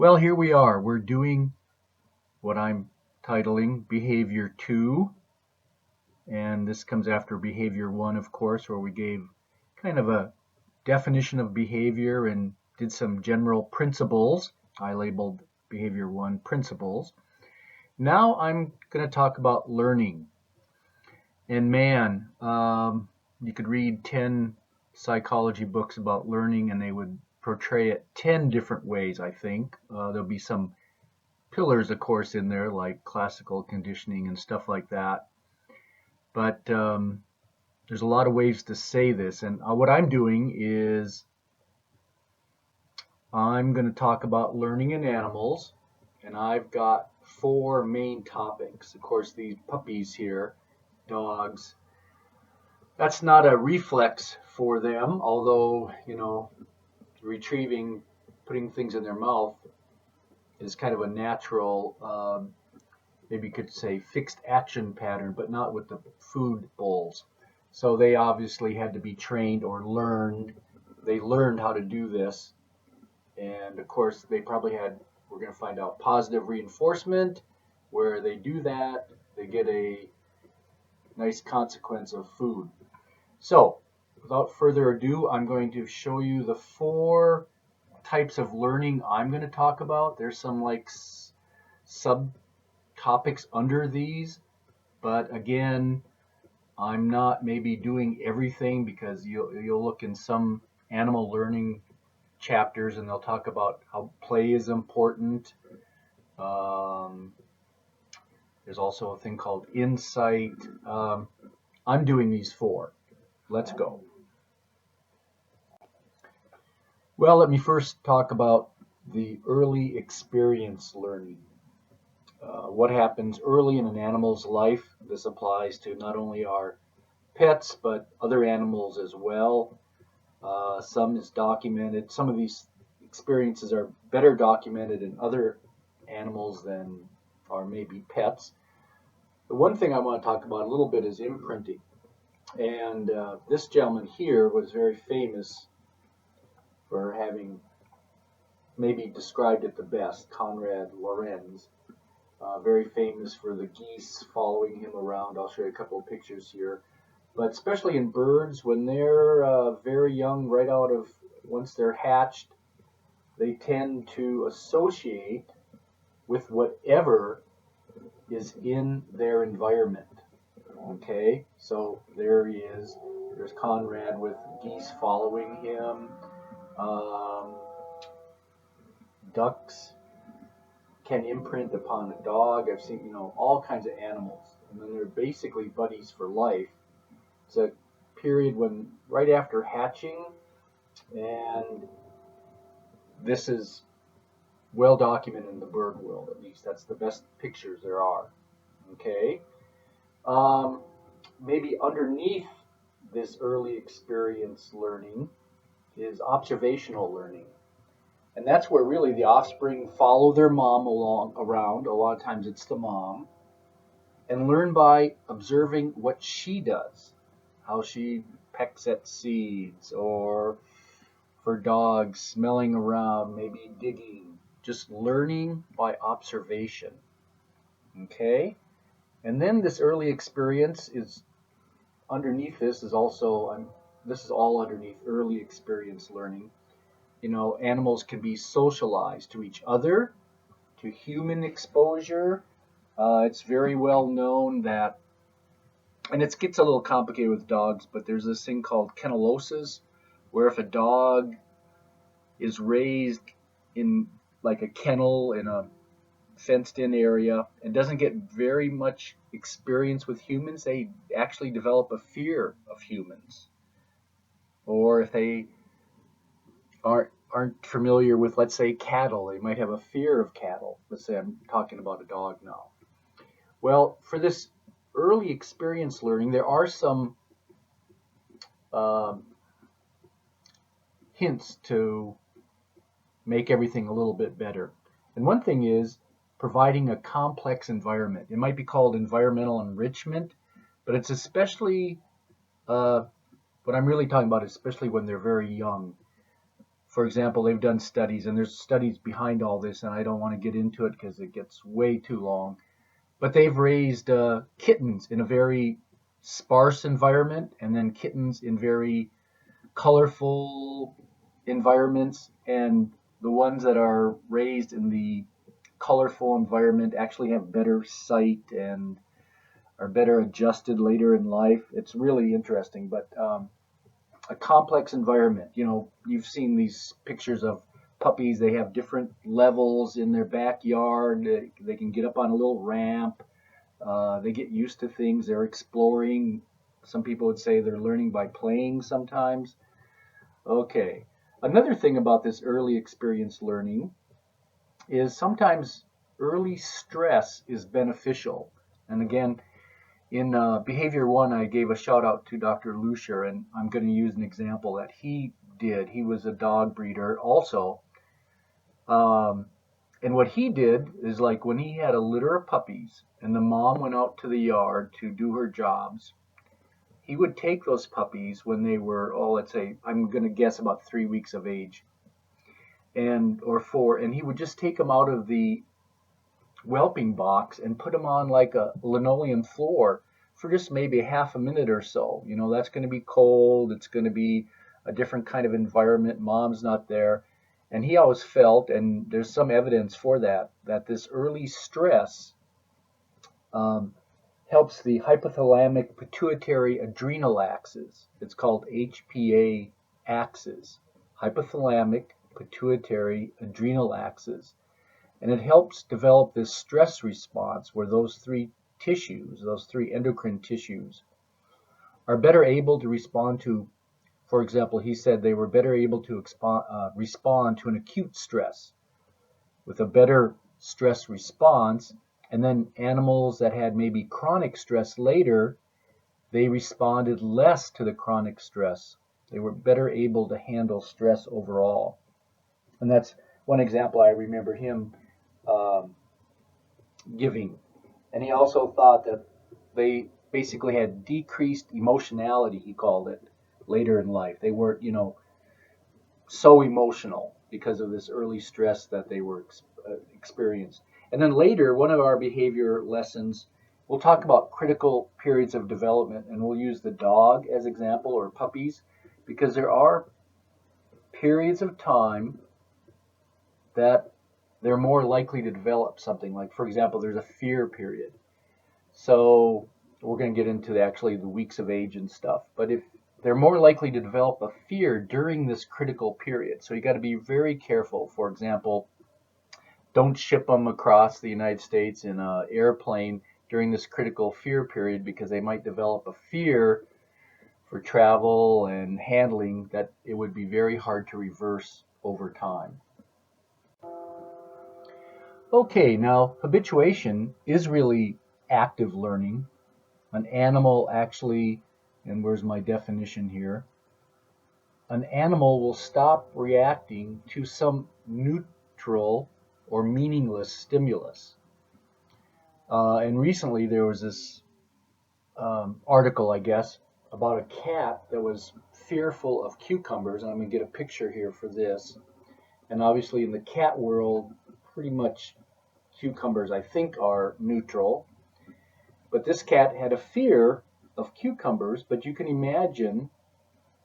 Well, here we are. We're doing what I'm titling Behavior 2, and this comes after Behavior 1, of course, where we gave kind of a definition of behavior and did some general principles. I labeled Behavior 1 principles. Now I'm going to talk about learning. And man, you could read 10 psychology books about learning and they would portray it 10 different ways, I think. There'll be some pillars, of course, in there, like classical conditioning and stuff like that. But there's a lot of ways to say this. And what I'm doing is I'm going to talk about learning in animals. And I've got 4 main topics. Of course, these puppies here, dogs, that's not a reflex for them, although, retrieving, putting things in their mouth is kind of a natural, maybe you could say fixed action pattern, but not with the food bowls. So they obviously had to be trained or learned. They learned how to do this. And of course, they probably had, we're going to find out, positive reinforcement. Where they do that, they get a nice consequence of food. So, without further ado, I'm going to show you the 4 types of learning I'm going to talk about. There's some like subtopics under these, but again, I'm not maybe doing everything because you'll look in some animal learning chapters and they'll talk about how play is important. There's also a thing called insight. I'm doing these 4. Let's go. Well, let me first talk about the early experience learning. What happens early in an animal's life. This applies to not only our pets, but other animals as well. Some is documented. Some of these experiences are better documented in other animals than are maybe pets. The one thing I want to talk about a little bit is imprinting. And this gentleman here was very famous for having maybe described it the best, Konrad Lorenz. Very famous for the geese following him around. I'll show you a couple of pictures here. But especially in birds, when they're very young, right out of, once they're hatched, they tend to associate with whatever is in their environment. Okay, so there he is. There's Conrad with geese following him. Ducks can imprint upon a dog. I've seen, all kinds of animals. And then they're basically buddies for life. It's a period when, right after hatching, and this is well documented in the bird world, at least. That's the best pictures there are. Okay. Maybe underneath this early experience learning is observational learning. And that's where really the offspring follow their mom around. A lot of times it's the mom. And learn by observing what she does. How she pecks at seeds, or for dogs, smelling around, maybe digging. Just learning by observation. Okay? And then this early experience is underneath this is also, this is all underneath early experience learning. Animals can be socialized to each other, to human exposure. It's very well known that, and it gets a little complicated with dogs, but there's this thing called kennellosis, where if a dog is raised in like a kennel in a fenced-in area and doesn't get very much experience with humans, they actually develop a fear of humans. Or if they aren't familiar with, let's say, cattle, they might have a fear of cattle. Let's say I'm talking about a dog now. Well, for this early experience learning, there are some hints to make everything a little bit better. And one thing is providing a complex environment. It might be called environmental enrichment, but it's especially, what I'm really talking about, especially when they're very young. For example, they've done studies, and there's studies behind all this, and I don't want to get into it because it gets way too long. But they've raised kittens in a very sparse environment, and then kittens in very colorful environments. And the ones that are raised in the colorful environment actually have better sight and are better adjusted later in life. It's really interesting. But a complex environment. You've seen these pictures of puppies. They have different levels in their backyard. They can get up on a little ramp. They get used to things. They're exploring. Some people would say they're learning by playing sometimes. Okay. Another thing about this early experience learning is sometimes early stress is beneficial. And again, in Behavior 1, I gave a shout out to Dr. Lucier, and I'm going to use an example that he did. He was a dog breeder also. And what he did is, like, when he had a litter of puppies and the mom went out to the yard to do her jobs, he would take those puppies when they were, let's say, I'm going to guess about 3 weeks of age, or 4, and he would just take them out of the whelping box and put them on like a linoleum floor for just maybe half a minute or so. That's going to be cold. It's going to be a different kind of environment. Mom's not there. And he always felt, and there's some evidence for that this early stress helps the hypothalamic pituitary adrenal axis. It's called HPA axis, hypothalamic pituitary adrenal axis. And it helps develop this stress response where those three endocrine tissues, are better able to respond to, for example, he said they were better able to respond to an acute stress with a better stress response. And then animals that had maybe chronic stress later, they responded less to the chronic stress. They were better able to handle stress overall. And that's one example I remember him giving. And he also thought that they basically had decreased emotionality, he called it, later in life. They weren't, so emotional because of this early stress that they were experienced. And then later, one of our behavior lessons, we'll talk about critical periods of development, and we'll use the dog as example, or puppies, because there are periods of time that they're more likely to develop something. Like, for example, there's a fear period. So we're going to get into the weeks of age and stuff. But if they're more likely to develop a fear during this critical period. So you got to be very careful. For example, don't ship them across the United States in an airplane during this critical fear period, because they might develop a fear for travel and handling that it would be very hard to reverse over time. Okay, now habituation is really active learning. An animal actually, and where's my definition here? An animal will stop reacting to some neutral or meaningless stimulus. And recently there was this article, I guess, about a cat that was fearful of cucumbers. And I'm going to get a picture here for this. And obviously in the cat world, pretty much cucumbers, I think, are neutral. But this cat had a fear of cucumbers, but you can imagine,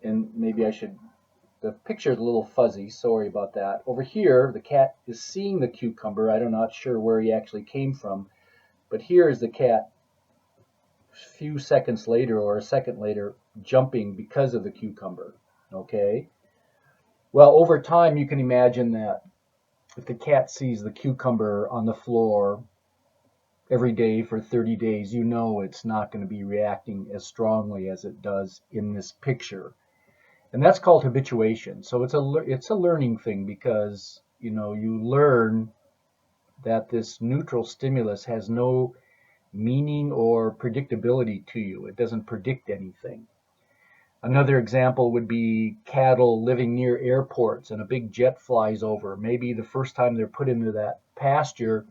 and maybe the picture is a little fuzzy, sorry about that. Over here, the cat is seeing the cucumber. I'm not sure where he actually came from, but here is the cat a few seconds later or a second later jumping because of the cucumber, okay? Well, over time, you can imagine that if the cat sees the cucumber on the floor every day for 30 days, it's not going to be reacting as strongly as it does in this picture. And that's called habituation. So it's a learning thing, because you learn that this neutral stimulus has no meaning or predictability to you. It doesn't predict anything. Another example would be cattle living near airports and a big jet flies over. Maybe the first time they're put into that pasture,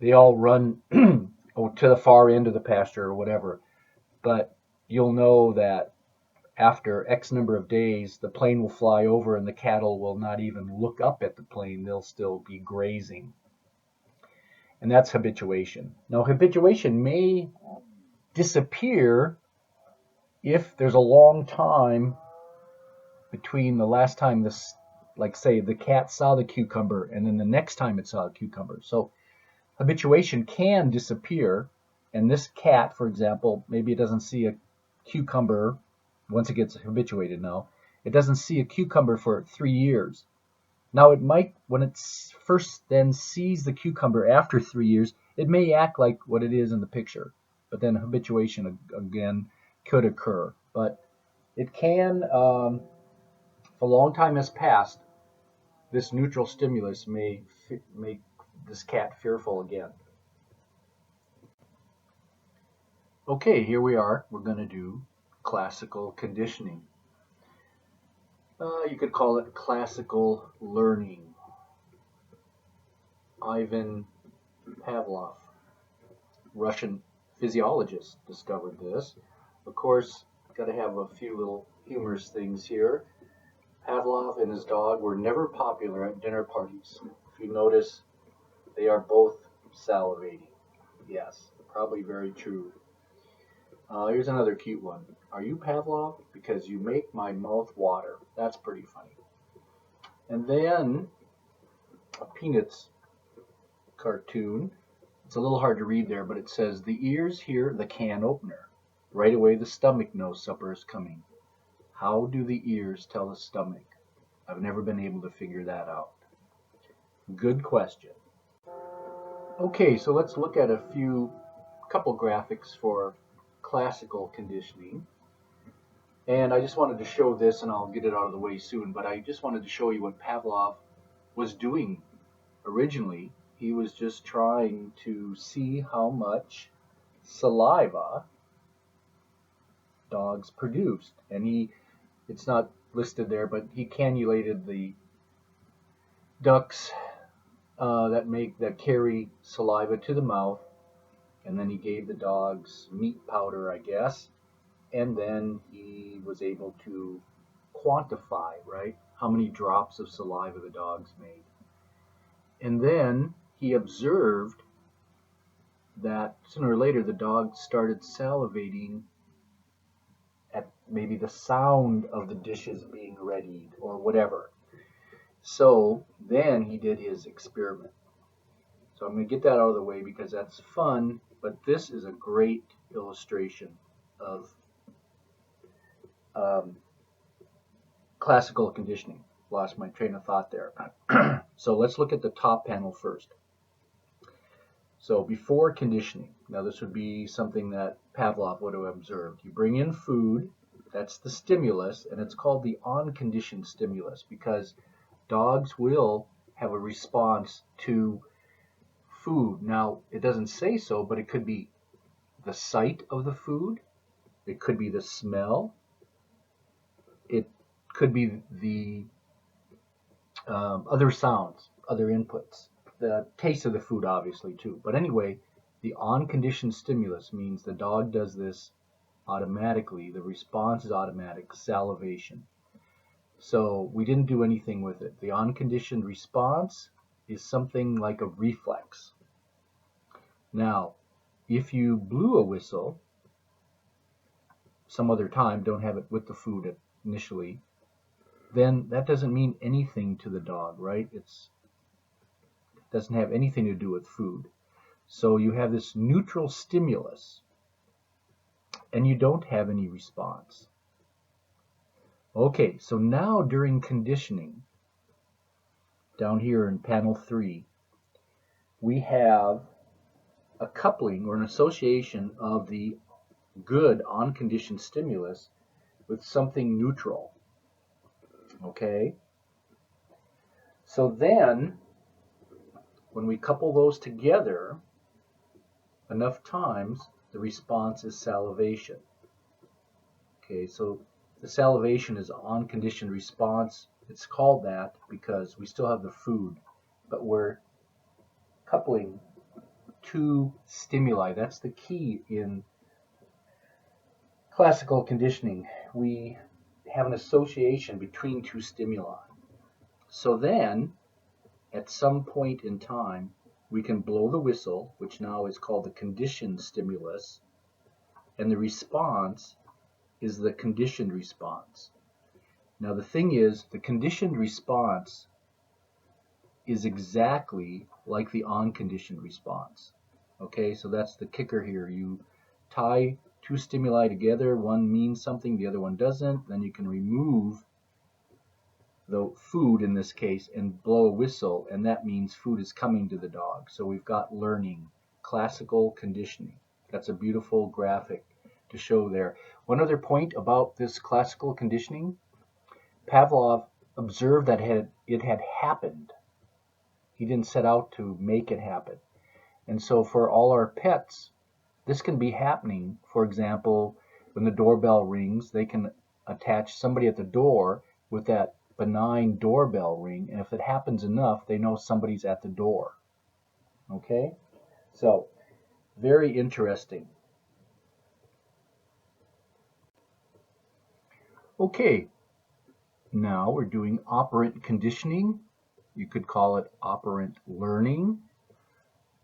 they all run to the far end of the pasture or whatever. But you'll know that after X number of days, the plane will fly over and the cattle will not even look up at the plane. They'll still be grazing. And that's habituation. Now, habituation may disappear if there's a long time between the last time this, like say, the cat saw the cucumber and then the next time it saw a cucumber. So habituation can disappear. And this cat, for example, maybe it doesn't see a cucumber once it gets habituated now. It doesn't see a cucumber for 3 years. Now it might, when it first then sees the cucumber after 3 years, it may act like what it is in the picture. But then habituation again could occur. But it can, if a long time has passed, this neutral stimulus may make this cat fearful again. Okay, here we are. We're going to do classical conditioning. You could call it classical learning. Ivan Pavlov, Russian physiologist, discovered this. Of course, got to have a few little humorous things here. Pavlov and his dog were never popular at dinner parties. If you notice, they are both salivating. Yes, probably very true. Here's another cute one. Are you Pavlov? Because you make my mouth water. That's pretty funny. And then a Peanuts cartoon. It's a little hard to read there, but it says, the ears hear the can opener. Right away the stomach knows supper is coming. How do the ears tell the stomach? I've never been able to figure that out. Good question. Okay, so let's look at a couple graphics for classical conditioning. And I just wanted to show this, and I'll get it out of the way soon, but I just wanted to show you what Pavlov was doing originally. He was just trying to see how much saliva dogs produced. And it's not listed there, but he cannulated the ducts that carry saliva to the mouth, and then he gave the dogs meat powder, I guess, and then he was able to quantify, right, how many drops of saliva the dogs made. And then he observed that sooner or later the dogs started salivating at maybe the sound of the dishes being readied or whatever. So then he did his experiment. So I'm going to get that out of the way because that's fun, but this is a great illustration of classical conditioning. Lost my train of thought there. So let's look at the top panel first. So before conditioning, now this would be something that Pavlov would have observed. You bring in food, that's the stimulus, and it's called the unconditioned stimulus because dogs will have a response to food. Now, it doesn't say so, but it could be the sight of the food, it could be the smell, it could be the other sounds, other inputs, the taste of the food obviously too. But anyway, the unconditioned stimulus means the dog does this automatically. The response is automatic, salivation. So we didn't do anything with it. The unconditioned response is something like a reflex. Now, if you blew a whistle some other time, don't have it with the food initially, then that doesn't mean anything to the dog, right? It doesn't have anything to do with food. So you have this neutral stimulus, and you don't have any response. Okay, so now during conditioning, down here in panel 3, we have a coupling or an association of the good unconditioned stimulus with something neutral. Okay? So then, when we couple those together enough times, the response is salivation. Okay, so the salivation is unconditioned response. It's called that because we still have the food, but we're coupling two stimuli. That's the key in classical conditioning. we have an association between two stimuli. So then, at some point in time, we can blow the whistle, which now is called the conditioned stimulus, and the response is the conditioned response. Now the thing is, the conditioned response is exactly like the unconditioned response. Okay, so that's the kicker here. You tie two stimuli together, one means something, the other one doesn't, then you can remove the food in this case and blow a whistle, and that means food is coming to the dog. So we've got learning, classical conditioning. That's a beautiful graphic to show there. One other point about this classical conditioning, Pavlov observed that it had happened. He didn't set out to make it happen. And so for all our pets, this can be happening. For example, when the doorbell rings, they can attach somebody at the door with that benign doorbell ring, and if it happens enough, they know somebody's at the door. Okay? So, very interesting. Okay, now we're doing operant conditioning. You could call it operant learning.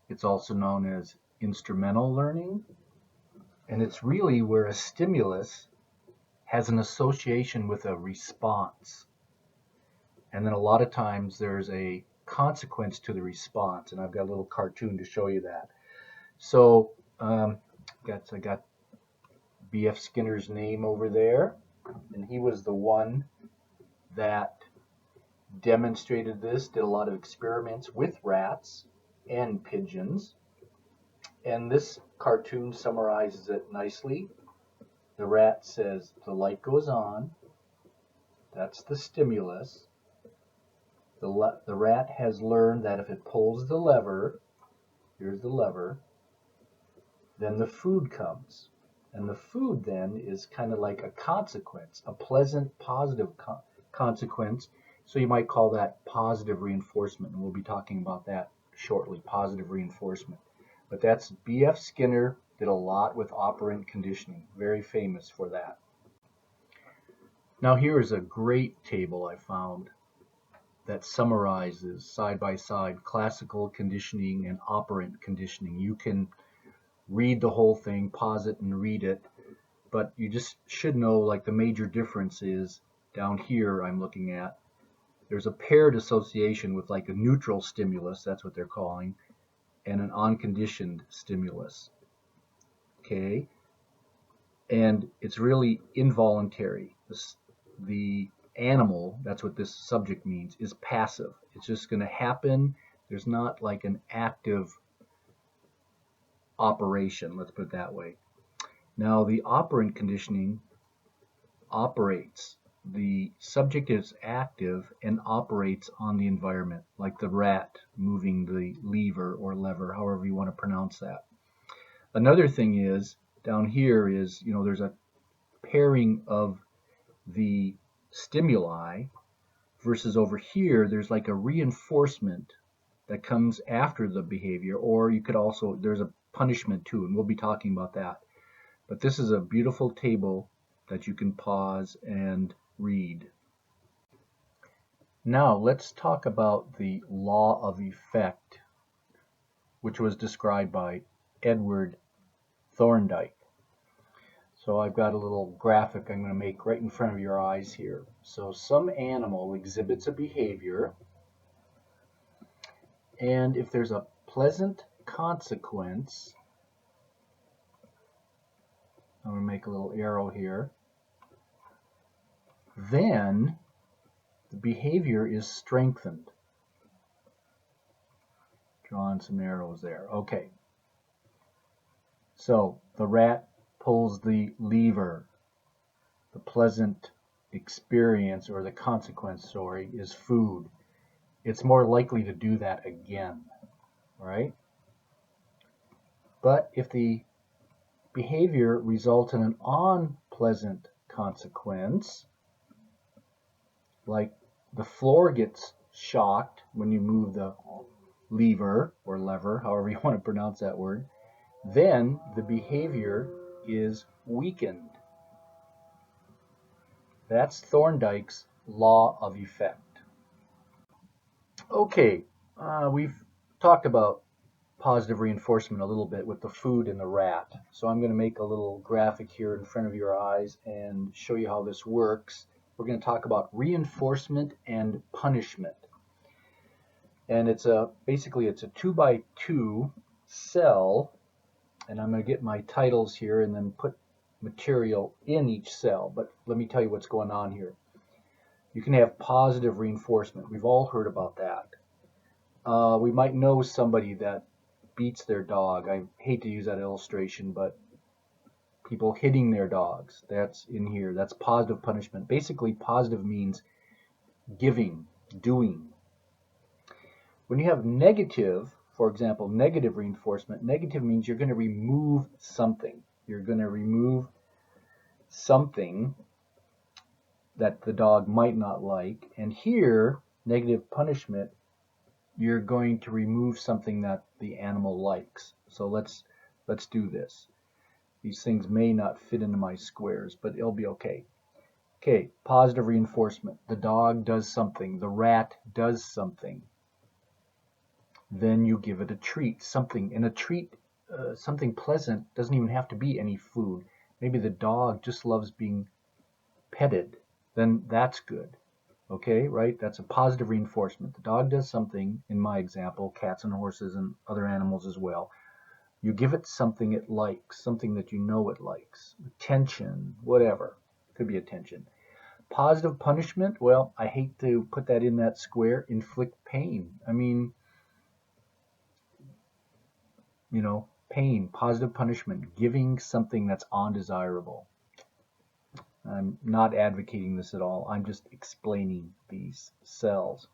It's also known as instrumental learning. And it's really where a stimulus has an association with a response. And then a lot of times there's a consequence to the response. And I've got a little cartoon to show you that. So I got B.F. Skinner's name over there. And he was the one that demonstrated this, did a lot of experiments with rats and pigeons. And this cartoon summarizes it nicely. The rat says the light goes on. That's the stimulus. The rat has learned that if it pulls the lever, here's the lever, then the food comes. And the food then is kind of like a consequence, a pleasant, positive consequence. So you might call that positive reinforcement, and we'll be talking about that shortly, positive reinforcement. But that's B.F. Skinner, did a lot with operant conditioning, very famous for that. Now here is a great table I found that summarizes side by side classical conditioning and operant conditioning. You can read the whole thing, pause it and read it, but you just should know like the major difference is down here I'm looking at, there's a paired association with like a neutral stimulus, that's what they're calling, and an unconditioned stimulus. Okay? And it's really involuntary. The animal, that's what this subject means, is passive. It's just going to happen. There's not like an active operation, let's put it that way. Now, the operant conditioning operates. The subject is active and operates on the environment, like the rat moving the lever or lever, however you want to pronounce that. Another thing is, down here is, there's a pairing of the stimuli versus over here, there's like a reinforcement that comes after the behavior, or you could also, there's a punishment too, and we'll be talking about that. But this is a beautiful table that you can pause and read. Now let's talk about the law of effect, which was described by Edward Thorndike. So I've got a little graphic I'm going to make right in front of your eyes here. So some animal exhibits a behavior, and if there's a pleasant consequence, I'm going to make a little arrow here, then the behavior is strengthened. Drawing some arrows there. Okay. So the rat pulls the lever. The pleasant experience, or the consequence, is food. It's more likely to do that again, right? But if the behavior results in an unpleasant consequence, like the floor gets shocked when you move the lever or lever, however you want to pronounce that word, then the behavior is weakened. That's Thorndike's law of effect. Okay, we've talked about positive reinforcement a little bit with the food and the rat. So I'm going to make a little graphic here in front of your eyes and show you how this works. We're going to talk about reinforcement and punishment. And basically it's a 2x2 cell, and I'm going to get my titles here and then put material in each cell. But let me tell you what's going on here. You can have positive reinforcement. We've all heard about that. We might know somebody that beats their dog. I hate to use that illustration, but people hitting their dogs, that's in here. That's positive punishment. Basically, positive means giving, doing. When you have negative, for example, negative reinforcement, negative means you're going to remove something. You're going to remove something that the dog might not like. And here, negative punishment, you're going to remove something that the animal likes. So let's do this. These things may not fit into my squares, but it'll be okay. Okay, positive reinforcement. The dog does something. The rat does something. Then you give it a treat, something. And a treat, something pleasant, doesn't even have to be any food. Maybe the dog just loves being petted. Then that's good. Okay, right? That's a positive reinforcement. The dog does something, in my example, cats and horses and other animals as well. You give it something it likes, something that you know it likes. Attention, whatever. Could be attention. Positive punishment, well, I hate to put that in that square. Inflict pain. I mean, pain, positive punishment, giving something that's undesirable. I'm not advocating this at all. I'm just explaining these cells.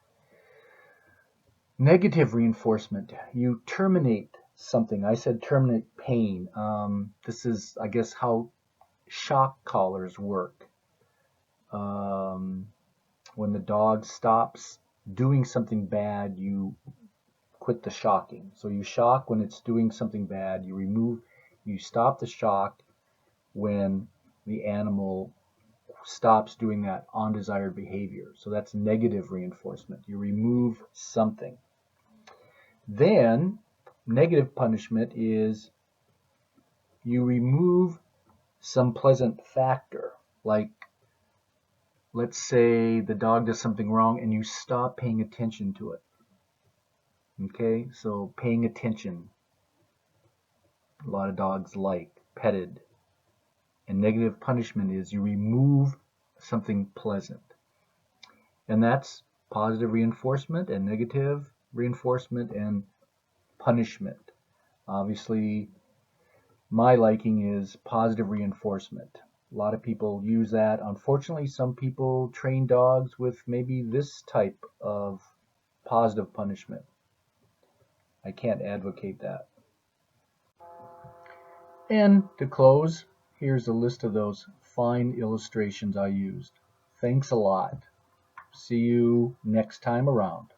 Negative reinforcement. You terminate something. I said terminate pain. This is, I guess, how shock collars work. When the dog stops doing something bad, you quit the shocking. So you shock when it's doing something bad. You stop the shock when the animal stops doing that undesired behavior. So that's negative reinforcement. You remove something. Then negative punishment is you remove some pleasant factor. Like, let's say the dog does something wrong and you stop paying attention to it. Okay, so paying attention. A lot of dogs like petted. And negative punishment is you remove something pleasant. And that's positive reinforcement and negative reinforcement and punishment. Obviously, my liking is positive reinforcement. A lot of people use that. Unfortunately, some people train dogs with maybe this type of positive punishment. I can't advocate that. And to close, here's a list of those fine illustrations I used. Thanks a lot. See you next time around.